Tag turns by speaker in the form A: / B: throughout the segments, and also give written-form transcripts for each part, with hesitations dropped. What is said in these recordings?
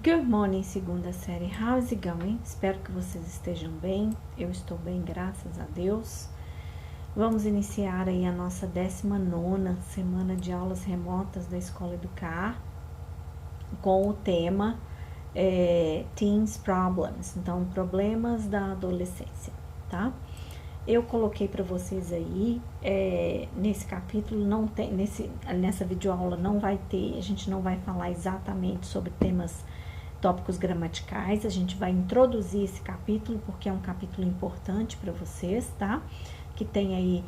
A: Good morning, segunda série. How is it going? Espero que vocês estejam bem. Eu estou bem, graças a Deus. Vamos iniciar aí a nossa 19ª semana de aulas remotas da Escola Educar com o tema Teens Problems, então problemas da adolescência, tá? Eu coloquei para vocês aí, nesse capítulo, não tem, nessa videoaula não vai ter, a gente não vai falar exatamente sobre tópicos gramaticais, a gente vai introduzir esse capítulo, porque é um capítulo importante para vocês, tá? Que tem aí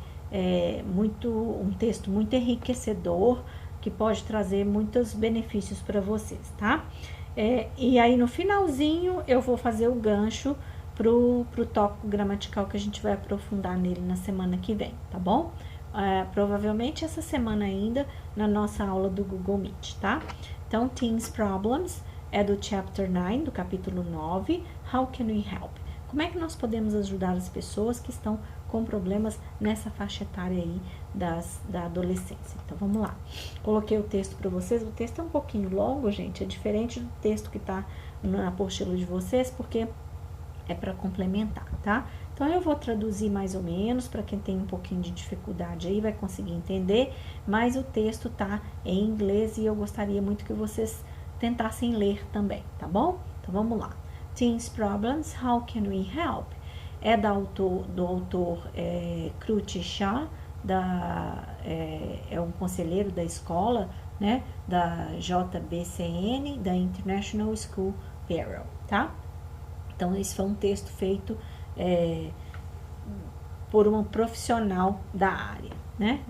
A: um texto muito enriquecedor, que pode trazer muitos benefícios para vocês, tá? E aí no finalzinho eu vou fazer o gancho pro tópico gramatical que a gente vai aprofundar nele na semana que vem, tá bom? Provavelmente essa semana ainda, na nossa aula do Google Meet, tá? Então, Teens Problems é do Chapter 9, do capítulo 9, How Can We Help? Como é que nós podemos ajudar as pessoas que estão com problemas nessa faixa etária aí da adolescência? Então, vamos lá. Coloquei o texto para vocês. O texto é um pouquinho longo, gente. É diferente do texto que está na apostila de vocês, porque é para complementar, tá? Então, eu vou traduzir mais ou menos, para quem tem um pouquinho de dificuldade aí, vai conseguir entender, mas o texto tá em inglês e eu gostaria muito que vocês tentassem ler também, tá bom? Então, vamos lá. Teens Problems, How Can We Help? É do autor Kruti Shah, é um conselheiro da escola, né, da JBCN, da International School Bureau, tá? Então, esse foi um texto feito por uma profissional da área, né?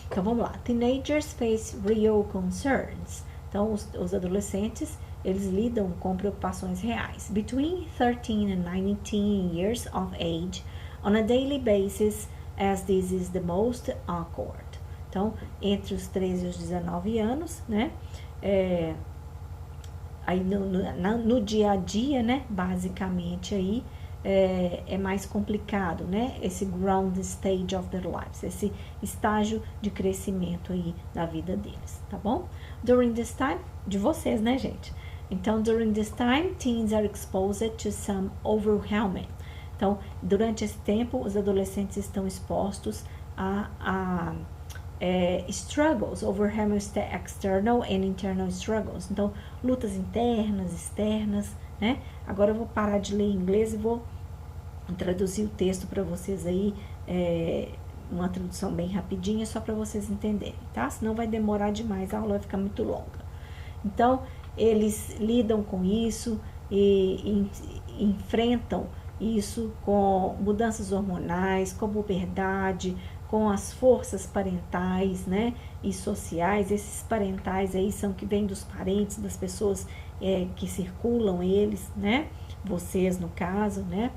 A: Então, vamos lá. Teenagers face real concerns. Então, os adolescentes, eles lidam com preocupações reais. Between 13 and 19 years of age, on a daily basis, as this is the most awkward. Então, entre os 13 e os 19 anos, né? Aí no dia a dia, né, basicamente aí é mais complicado, né, esse growth stage of their lives, esse estágio de crescimento aí da vida deles, tá bom? During this time, de vocês, né, gente? Então, during this time, teens are exposed to some overwhelming. Então, durante esse tempo, os adolescentes estão expostos a struggles, overwhelming external and internal struggles. Então, lutas internas, externas, né? Agora eu vou parar de ler em inglês e vou traduzir o texto para vocês aí, uma tradução bem rapidinha, só para vocês entenderem, tá? Senão vai demorar demais, a aula vai ficar muito longa. Então, eles lidam com isso e enfrentam isso com mudanças hormonais, com puberdade, com as forças parentais, né, e sociais. Esses parentais aí são que vêm dos parentes, das pessoas que circulam eles, né, vocês no caso, né,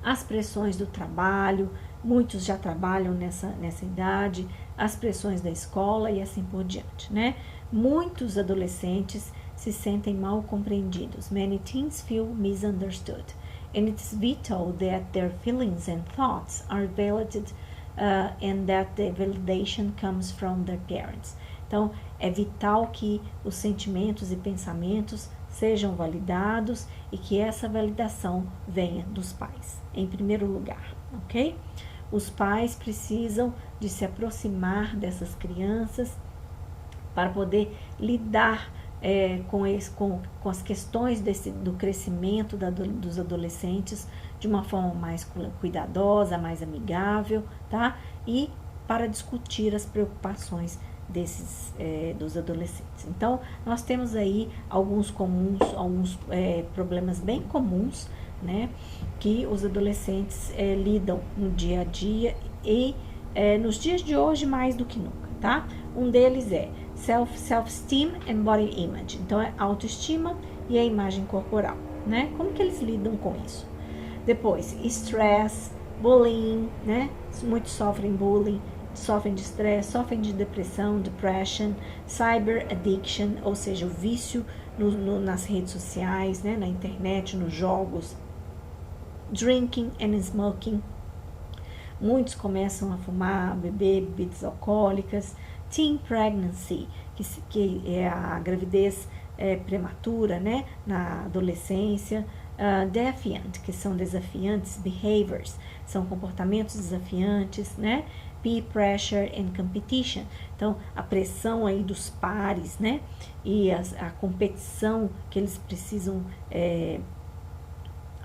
A: as pressões do trabalho, muitos já trabalham nessa idade, as pressões da escola e assim por diante, né. Muitos adolescentes se sentem mal compreendidos. Many teens feel misunderstood, and it's vital that their feelings and thoughts are validated and that the validation comes from their parents. Então, é vital que os sentimentos e pensamentos sejam validados e que essa validação venha dos pais, em primeiro lugar, ok? Os pais precisam de se aproximar dessas crianças para poder lidar com as questões do crescimento dos adolescentes de uma forma mais cuidadosa, mais amigável, tá? E para discutir as preocupações dos adolescentes. Então, nós temos aí alguns problemas bem comuns, né? Que os adolescentes lidam no dia a dia e nos dias de hoje mais do que nunca, tá? Um deles é self-esteem and body image. Então, é autoestima e a imagem corporal, né? Como que eles lidam com isso? Depois, stress, bullying, né? Muitos sofrem bullying, sofrem de estresse, sofrem de depressão, depression, cyber addiction, ou seja, o vício nas redes sociais, né? Na internet, nos jogos, drinking and smoking. Muitos começam a fumar, a beber bebidas alcoólicas. Teen pregnancy, que é a gravidez prematura, né, na adolescência. Defiant, que são desafiantes, behaviors, são comportamentos desafiantes, né, peer pressure and competition, então a pressão aí dos pares, né, e a competição que eles precisam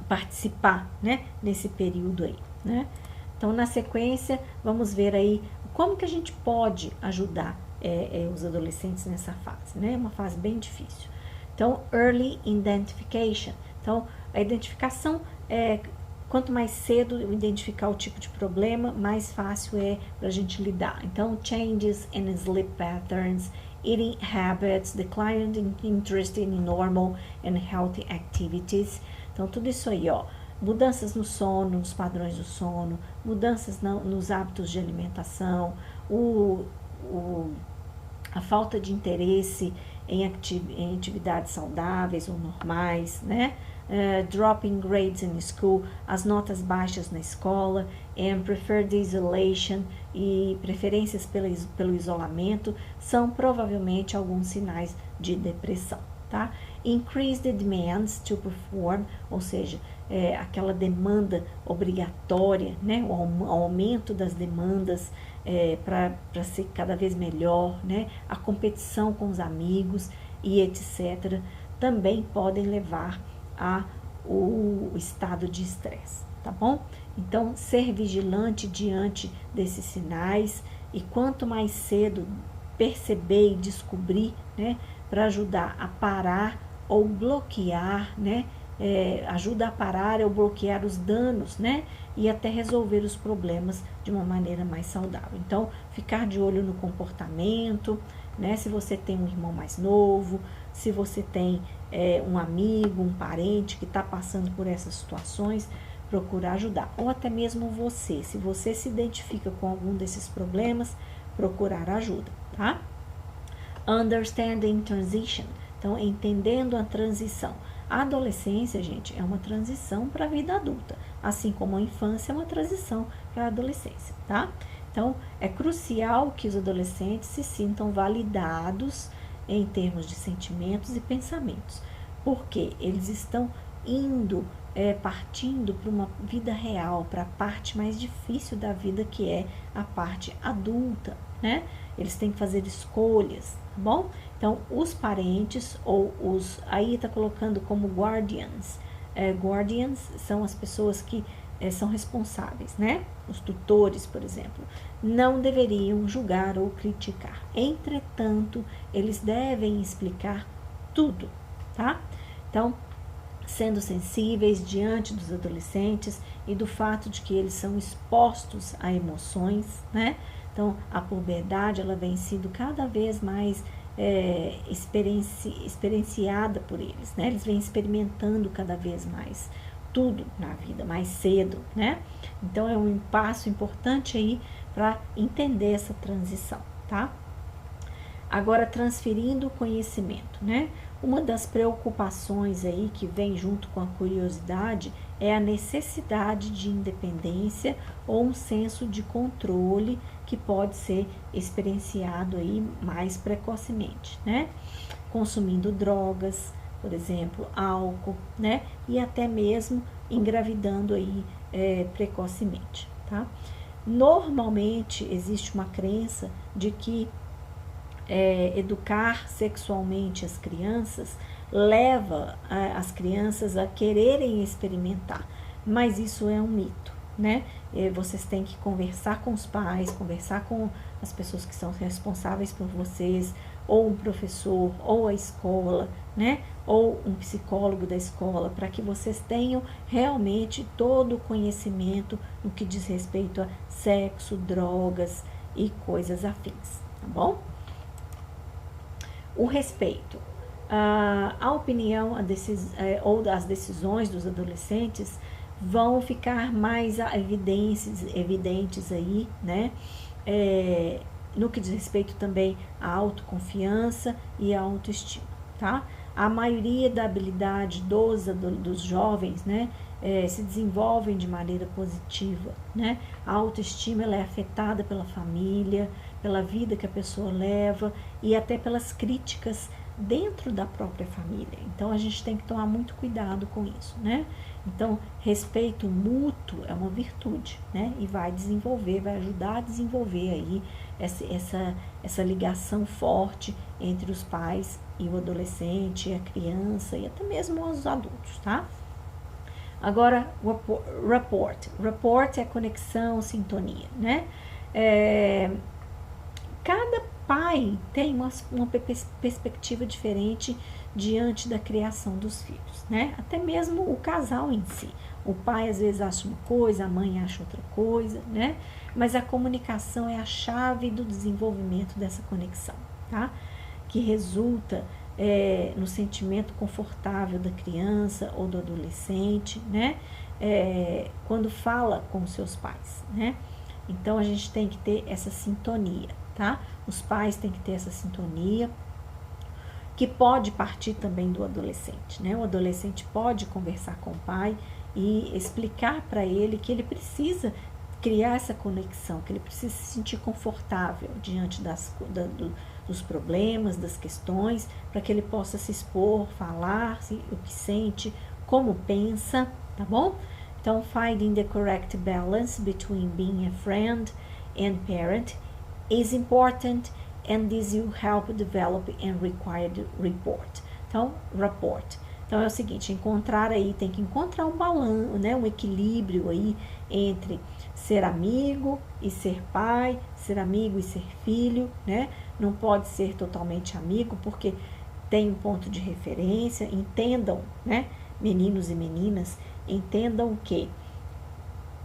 A: participar, né, nesse período aí, né. Então, na sequência, vamos ver aí como que a gente pode ajudar os adolescentes nessa fase, né? É uma fase bem difícil. Então, early identification. Então, a identificação, quanto mais cedo identificar o tipo de problema, mais fácil é para a gente lidar. Então, changes in sleep patterns, eating habits, decline in interest in normal and healthy activities. Então, tudo isso aí, ó. Mudanças no sono, nos padrões do sono, mudanças nos hábitos de alimentação, a falta de interesse em atividades saudáveis ou normais, né? Dropping grades in school, as notas baixas na escola, and preferred isolation e preferências pelo isolamento são provavelmente alguns sinais de depressão, tá? Increased demands to perform, ou seja, aquela demanda obrigatória, né? O aumento das demandas para ser cada vez melhor, né? A competição com os amigos e etc. também podem levar o estado de estresse, tá bom? Então, ser vigilante diante desses sinais e quanto mais cedo perceber e descobrir, né? Para ajudar a parar ou bloquear, né? Ajuda a parar ou bloquear os danos, né? E até resolver os problemas de uma maneira mais saudável. Então, ficar de olho no comportamento, né? Se você tem um irmão mais novo, se você tem um amigo, um parente que está passando por essas situações, procurar ajudar. Ou até mesmo você, se você se identifica com algum desses problemas, procurar ajuda, tá? Understanding transition. Então, entendendo a transição. A adolescência, gente, é uma transição para a vida adulta, assim como a infância é uma transição para a adolescência, tá? Então, é crucial que os adolescentes se sintam validados em termos de sentimentos e pensamentos, porque eles estão partindo para uma vida real, para a parte mais difícil da vida, que é a parte adulta, né? Eles têm que fazer escolhas, tá bom? Então, os parentes ou aí está colocando como guardians. Guardians são as pessoas que são responsáveis, né? Os tutores, por exemplo, não deveriam julgar ou criticar. Entretanto, eles devem explicar tudo, tá? Então, sendo sensíveis diante dos adolescentes e do fato de que eles são expostos a emoções, né? Então, a puberdade, ela vem sendo cada vez mais experienciada por eles, né? Eles vêm experimentando cada vez mais tudo na vida, mais cedo, né? Então, é um passo importante aí para entender essa transição, tá? Agora, transferindo o conhecimento, né? Uma das preocupações aí que vem junto com a curiosidade é a necessidade de independência ou um senso de controle que pode ser experienciado aí mais precocemente, né? Consumindo drogas, por exemplo, álcool, né? E até mesmo engravidando aí precocemente, tá? Normalmente existe uma crença de que educar sexualmente as crianças leva as crianças a quererem experimentar, mas isso é um mito, né? Vocês têm que conversar com os pais, conversar com as pessoas que são responsáveis por vocês, ou um professor, ou a escola, né? Ou um psicólogo da escola, para que vocês tenham realmente todo o conhecimento no que diz respeito a sexo, drogas e coisas afins, tá bom? O respeito. A opinião ou as decisões dos adolescentes vão ficar mais evidentes aí, né? No que diz respeito também à autoconfiança e à autoestima, tá? A maioria da habilidade dos jovens, né? Se desenvolvem de maneira positiva, né? A autoestima, ela é afetada pela família, pela vida que a pessoa leva e até pelas críticas dentro da própria família. Então, a gente tem que tomar muito cuidado com isso, né? Então, respeito mútuo é uma virtude, né? E vai ajudar a desenvolver aí essa ligação forte entre os pais e o adolescente, a criança e até mesmo os adultos, tá? Agora, rapport. Rapport é conexão, sintonia, né? Cada pai tem uma perspectiva diferente diante da criação dos filhos, né? Até mesmo o casal em si. O pai às vezes acha uma coisa, a mãe acha outra coisa, né? Mas a comunicação é a chave do desenvolvimento dessa conexão, tá? Que resulta no sentimento confortável da criança ou do adolescente, né? Quando fala com seus pais, né? Então, a gente tem que ter essa sintonia, tá? Os pais têm que ter essa sintonia, que pode partir também do adolescente, né? O adolescente pode conversar com o pai e explicar para ele que ele precisa criar essa conexão, que ele precisa se sentir confortável diante dos problemas, das questões, para que ele possa se expor, falar o que sente, como pensa, tá bom? Então, finding the correct balance between being a friend and parent is important, and this will help develop and required rapport. Então, rapport. Então, é o seguinte, tem que encontrar um balanço, né, um equilíbrio aí entre ser amigo e ser pai, ser amigo e ser filho, né? Não pode ser totalmente amigo, porque tem um ponto de referência. Entendam, né, meninos e meninas, entendam que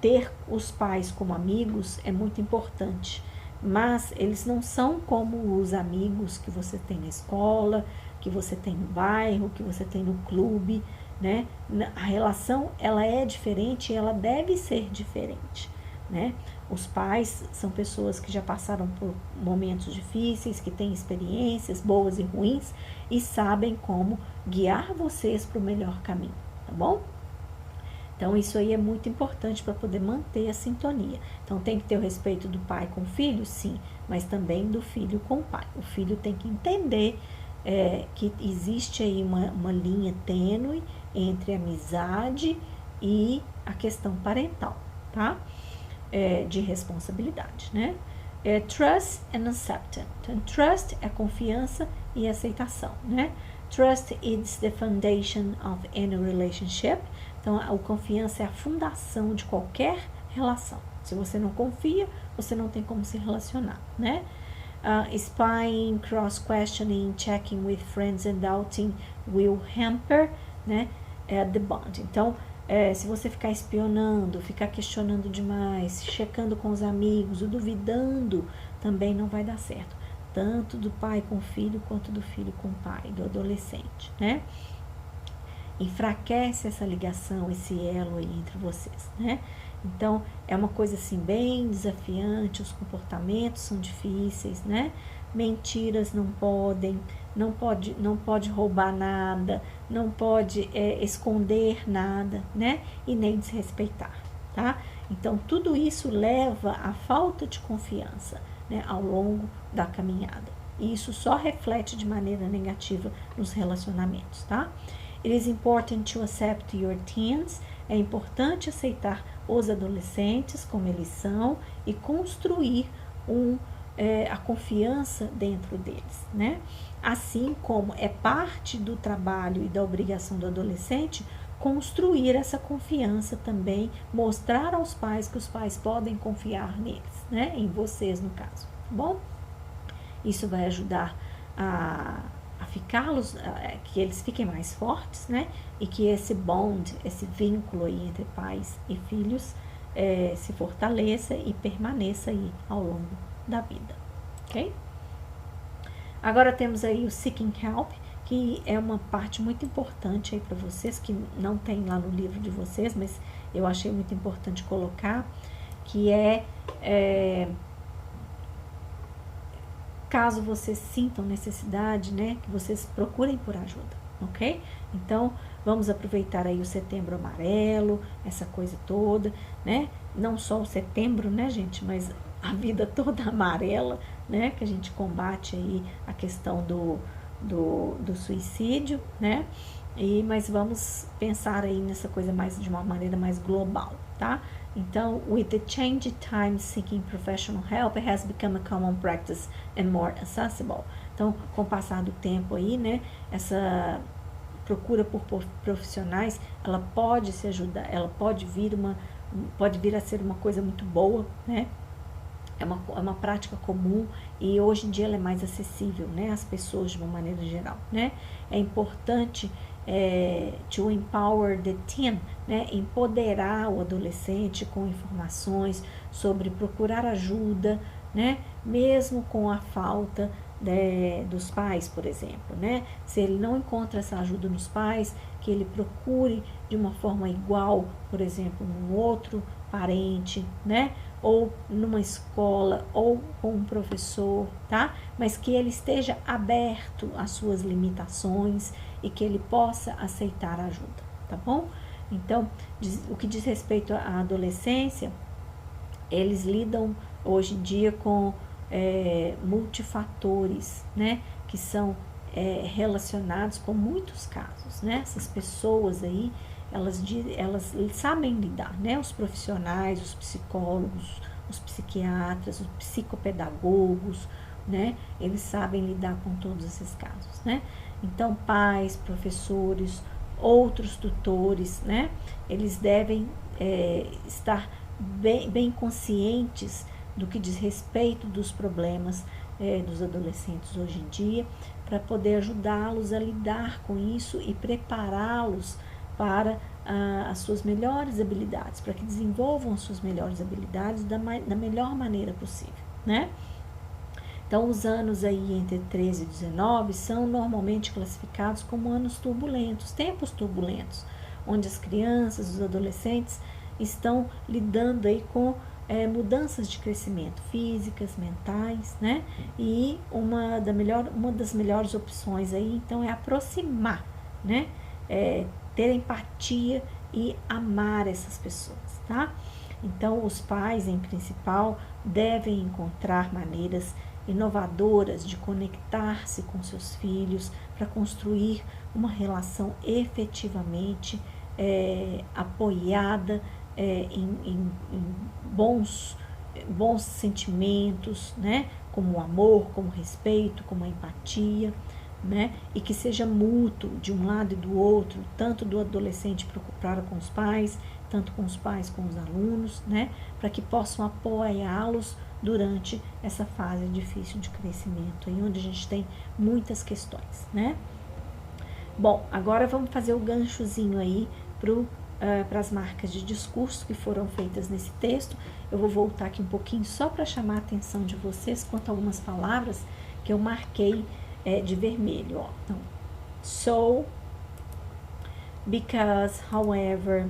A: ter os pais como amigos é muito importante, mas eles não são como os amigos que você tem na escola, que você tem no bairro, que você tem no clube, né? A relação, ela é diferente e ela deve ser diferente, né? Os pais são pessoas que já passaram por momentos difíceis, que têm experiências boas e ruins e sabem como guiar vocês para o melhor caminho, tá bom? Então, isso aí é muito importante para poder manter a sintonia. Então, tem que ter o respeito do pai com o filho, sim, mas também do filho com o pai. O filho tem que entender que existe aí uma linha tênue entre amizade e a questão parental, tá? De responsabilidade, né? Trust and acceptance. Então, trust é confiança e aceitação, né? Trust is the foundation of any relationship. Então, a confiança é a fundação de qualquer relação. Se você não confia, você não tem como se relacionar, né? Spying, cross-questioning, checking with friends and doubting will hamper, né, the bond. Então, se você ficar espionando, ficar questionando demais, checando com os amigos, ou duvidando, também não vai dar certo. Tanto do pai com o filho, quanto do filho com o pai, do adolescente, né? Enfraquece essa ligação, esse elo aí entre vocês, né? Então, é uma coisa assim bem desafiante, os comportamentos são difíceis, né? Mentiras não pode roubar nada, não pode esconder nada, né? E nem desrespeitar, tá? Então, tudo isso leva à falta de confiança, né, ao longo da caminhada. E isso só reflete de maneira negativa nos relacionamentos, tá? It is important to accept your teens. É importante aceitar os adolescentes como eles são e construir a confiança dentro deles, né? Assim como é parte do trabalho e da obrigação do adolescente construir essa confiança também, mostrar aos pais que os pais podem confiar neles, né? Em vocês, no caso, tá bom? Isso vai ajudar a que eles fiquem mais fortes, né? E que esse bond, esse vínculo aí entre pais e filhos se fortaleça e permaneça aí ao longo da vida, ok? Agora temos aí o seeking help, que é uma parte muito importante aí para vocês, que não tem lá no livro de vocês, mas eu achei muito importante colocar, que caso vocês sintam necessidade, né, que vocês procurem por ajuda, ok? Então, vamos aproveitar aí o Setembro Amarelo, essa coisa toda, né? Não só o setembro, né, gente, mas a vida toda amarela, né? Que a gente combate aí a questão do suicídio, né? Mas vamos pensar aí nessa coisa de uma maneira mais global, tá? Então, with the change time, seeking professional help has become a common practice and more accessible. Então, com o passar do tempo aí, né, essa procura por profissionais, ela pode se ajudar, ela pode vir a ser uma coisa muito boa, né? É uma prática comum e hoje em dia ela é mais acessível, né, às pessoas de uma maneira geral, né? É importante to empower the teen, né, empoderar o adolescente com informações sobre procurar ajuda, né, mesmo com a falta dos pais, por exemplo, né? Se ele não encontra essa ajuda nos pais, que ele procure de uma forma igual, por exemplo, num outro parente, né? Ou numa escola, ou com um professor, tá? Mas que ele esteja aberto às suas limitações e que ele possa aceitar ajuda, tá bom? Então, o que diz respeito à adolescência, eles lidam hoje em dia com multifatores, né? Que são relacionados com muitos casos, né? Essas pessoas aí, elas sabem lidar, né? Os profissionais, os psicólogos, os psiquiatras, os psicopedagogos, né? Eles sabem lidar com todos esses casos, né? Então, pais, professores, outros tutores, né? Eles devem estar bem conscientes do que diz respeito dos problemas dos adolescentes hoje em dia, para poder ajudá-los a lidar com isso e prepará-los para as suas melhores habilidades, para que desenvolvam as suas melhores habilidades da melhor maneira possível, né? Então, os anos aí entre 13 e 19 são normalmente classificados como anos turbulentos, tempos turbulentos, onde as crianças, os adolescentes estão lidando aí com mudanças de crescimento físicas, mentais, né? E uma das melhores opções aí, então, é aproximar, né? Ter empatia e amar essas pessoas, tá? Então, os pais, em principal, devem encontrar maneiras inovadoras de conectar-se com seus filhos para construir uma relação efetivamente apoiada em bons sentimentos, né? Como o amor, como o respeito, como a empatia, né? E que seja mútuo de um lado e do outro, tanto do adolescente preocupado com os pais, tanto com os pais, com os alunos, né? Para que possam apoiá-los durante essa fase difícil de crescimento, aí onde a gente tem muitas questões, né? Bom, agora vamos fazer o ganchozinho aí para as marcas de discurso que foram feitas nesse texto. Eu vou voltar aqui um pouquinho só para chamar a atenção de vocês quanto a algumas palavras que eu marquei de vermelho, ó. Então, so, because, however.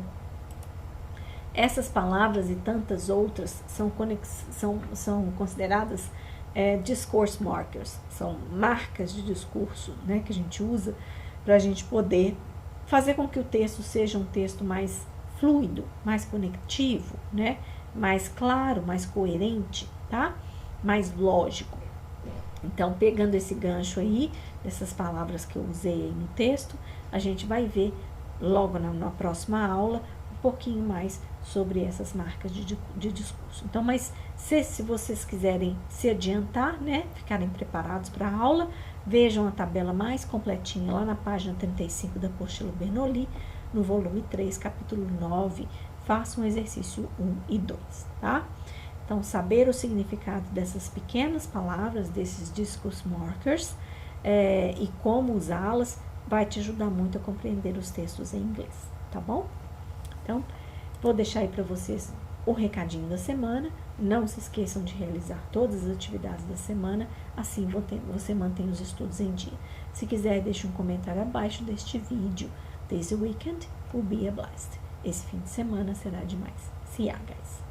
A: Essas palavras e tantas outras são consideradas discourse markers, são marcas de discurso, né, que a gente usa para a gente poder fazer com que o texto seja um texto mais fluido, mais conectivo, né, mais claro, mais coerente, tá? Mais lógico. Então, pegando esse gancho aí, dessas palavras que eu usei aí no texto, a gente vai ver logo na próxima aula um pouquinho mais sobre essas marcas de discurso. Então, mas se vocês quiserem se adiantar, né, ficarem preparados para a aula, vejam a tabela mais completinha lá na página 35 da apostila Bernoulli, no volume 3, capítulo 9, façam o exercício 1 e 2, tá? Então, saber o significado dessas pequenas palavras, desses discourse markers, e como usá-las, vai te ajudar muito a compreender os textos em inglês, tá bom? Então, vou deixar aí para vocês o recadinho da semana. Não se esqueçam de realizar todas as atividades da semana, assim você mantém os estudos em dia. Se quiser, deixe um comentário abaixo deste vídeo. This weekend will be a blast. Esse fim de semana será demais. See ya, guys!